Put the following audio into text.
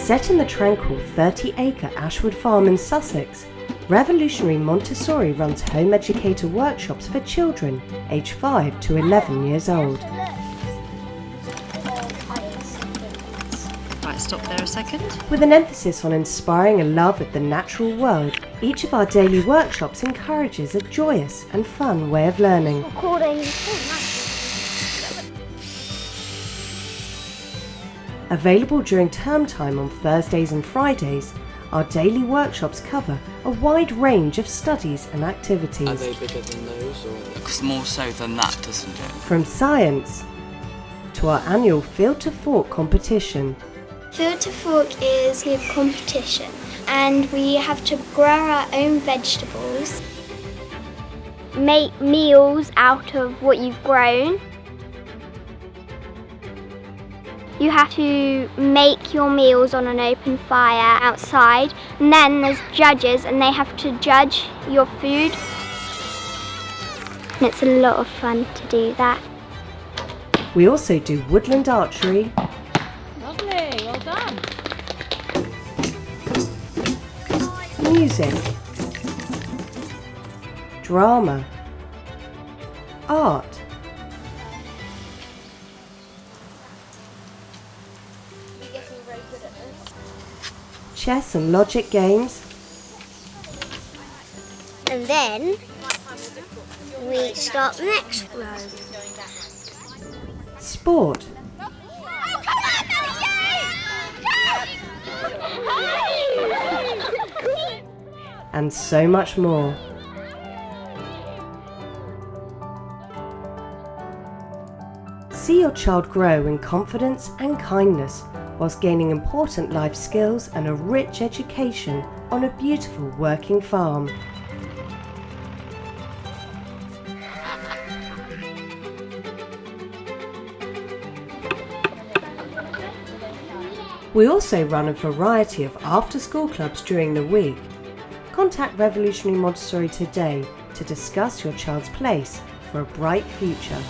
Set in the tranquil 30-acre Ashwood Farm in Sussex, Revolutionary Montessori runs home educator workshops for children aged 5 to 11 years old. Right, stop there a second. With an emphasis on inspiring a love of the natural world, each of our daily workshops encourages a joyous and fun way of learning. Available during term time on Thursdays and Fridays, our daily workshops cover a wide range of studies and activities. Are they bigger than those? Or? Looks more so than that, doesn't it? From science to our annual Field to Fork competition. Field to Fork is a competition and we have to grow our own vegetables. Make meals out of what you've grown. You have to make your meals on an open fire outside, and then there's judges and they have to judge your food. And it's a lot of fun to do that. We also do woodland archery. Lovely, well done. Music, drama, art, chess and logic games, And then we start the next row. sport, and so much more. See your child grow in confidence and kindness whilst gaining important life skills and a rich education on a beautiful working farm. We also run a variety of after-school clubs during the week. Contact Revolutionary Montessori today to discuss your child's place for a bright future.